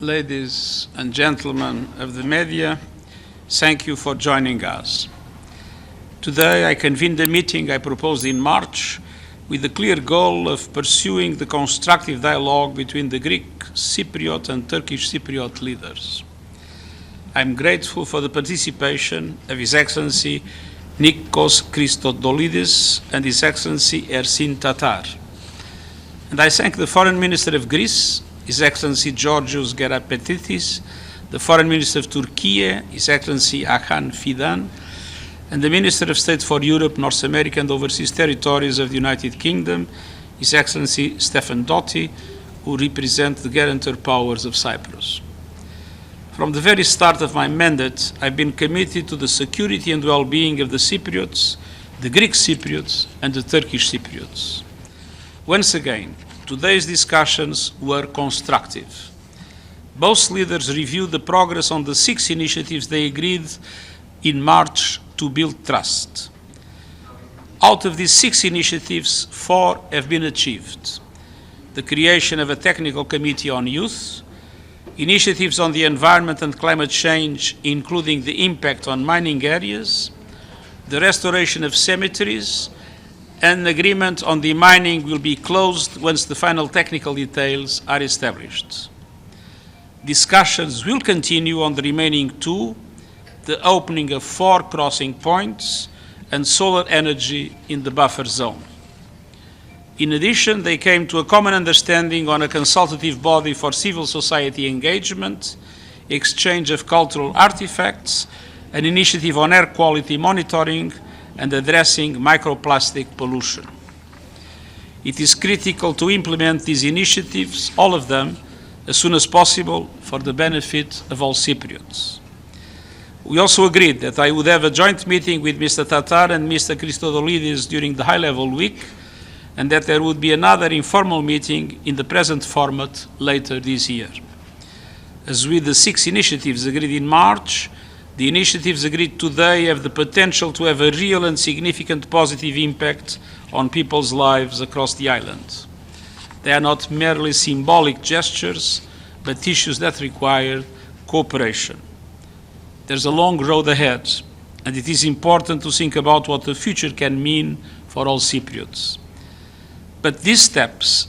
Ladies and gentlemen of the media, thank you for joining us. Today I convene the meeting I proposed in March with the clear goal of pursuing the constructive dialogue between the Greek Cypriot and Turkish Cypriot leaders. I am grateful for the participation of His Excellency Nikos Christodoulidis and His Excellency Ersin Tatar. And I thank the Foreign Minister of Greece, His Excellency Georgios Gerapetidis, the Foreign Minister of Turkey, His Excellency Hakan Fidan, and the Minister of State for Europe, North America and Overseas Territories of the United Kingdom, His Excellency Stefan Dotti, who represent the guarantor powers of Cyprus. From the very start of my mandate, I've been committed to the security and well-being of the Cypriots, the Greek Cypriots, and the Turkish Cypriots. Once again, today's discussions were constructive. Both leaders reviewed the progress on the 6 initiatives they agreed in March to build trust. Out of these 6 initiatives, 4 have been achieved. The creation of a technical committee on youth, initiatives on the environment and climate change, including the impact on mining areas, the restoration of cemeteries, an agreement on the mining will be closed once the final technical details are established. Discussions will continue on the remaining 2, the opening of 4 crossing points and solar energy in the buffer zone. In addition, they came to a common understanding on a consultative body for civil society engagement, exchange of cultural artifacts, an initiative on air quality monitoring, and addressing microplastic pollution. It is critical to implement these initiatives, all of them, as soon as possible for the benefit of all Cypriots. We also agreed that I would have a joint meeting with Mr. Tatar and Mr. Christodoulidis during the high-level week, and that there would be another informal meeting in the present format later this year. As with the 6 initiatives agreed in March, the initiatives agreed today have the potential to have a real and significant positive impact on people's lives across the island. They are not merely symbolic gestures, but issues that require cooperation. There's a long road ahead, and it is important to think about what the future can mean for all Cypriots. But these steps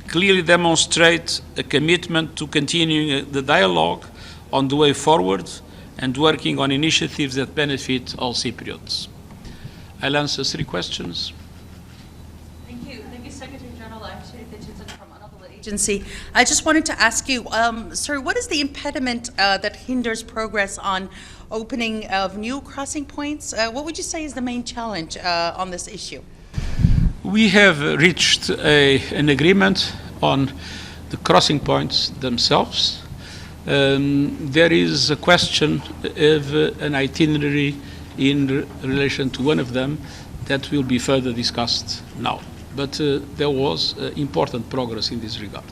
clearly demonstrate a commitment to continuing the dialogue on the way forward and working on initiatives that benefit all Cypriots. I'll answer 3 questions. Thank you. Thank you, Secretary General. I'm Sherry Ditchinson from another agency. I just wanted to ask you, sir, what is the impediment that hinders progress on opening of new crossing points? What would you say is the main challenge on this issue? We have reached an agreement on the crossing points themselves. There is a question of an itinerary in relation to one of them that will be further discussed now. But there was important progress in this regard.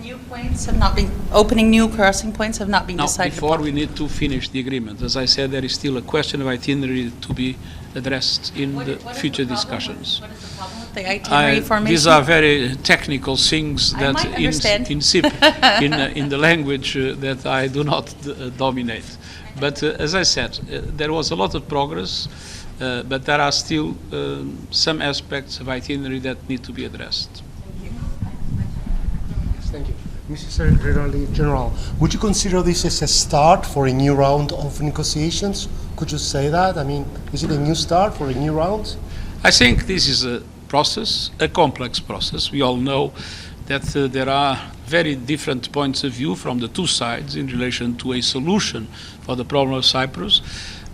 New points have not been, opening new crossing points have not been decided before upon. we need to finish the agreement. As I said, there is still a question of itinerary to be addressed in the future discussions. What is the problem with the itinerary formation? These are very technical things I that might understand. in the language that I do not dominate. But as I said, there was a lot of progress, but there are still some aspects of itinerary that need to be addressed. Thank you. Mr. Secretary General, would you consider this as a start for a new round of negotiations? Could you say that? I mean, is it a new start for a new round? I think this is a process, a complex process. We all know that there are very different points of view from the 2 sides in relation to a solution for the problem of Cyprus.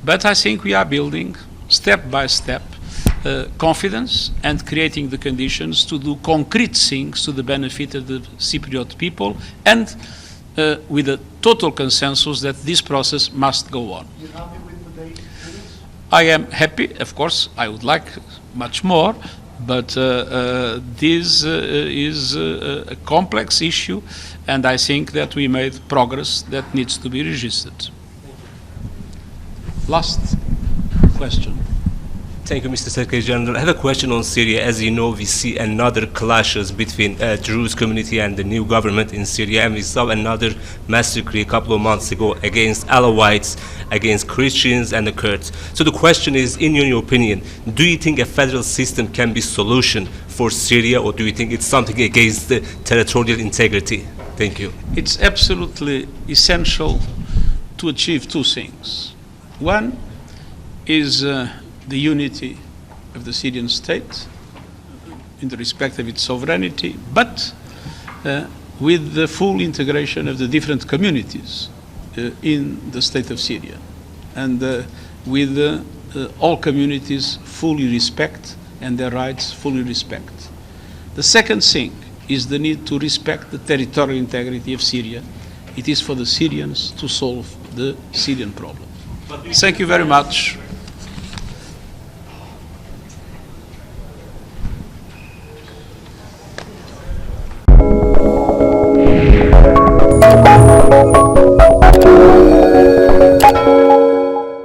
But I think we are building, step by step, confidence and creating the conditions to do concrete things to the benefit of the Cypriot people, and with a total consensus that this process must go on. You're happy with today's meetings? I am happy, of course. I would like much more, but this is a complex issue, and I think that we made progress that needs to be registered. Last question. Thank you, Mr. Secretary General. I have a question on Syria. As you know, we see another clashes between Druze community and the new government in Syria, and we saw another massacre a couple of months ago against Alawites, against Christians and the Kurds. So the question is, in your opinion, do you think a federal system can be solution for Syria, or do you think it's something against the territorial integrity? Thank you. It's absolutely essential to achieve two things. One is the unity of the Syrian state in the respect of its sovereignty, but with the full integration of the different communities in the state of Syria, and with all communities fully respect and their rights fully respect. The second thing is the need to respect the territorial integrity of Syria. It is for the Syrians to solve the Syrian problem. Thank you very much.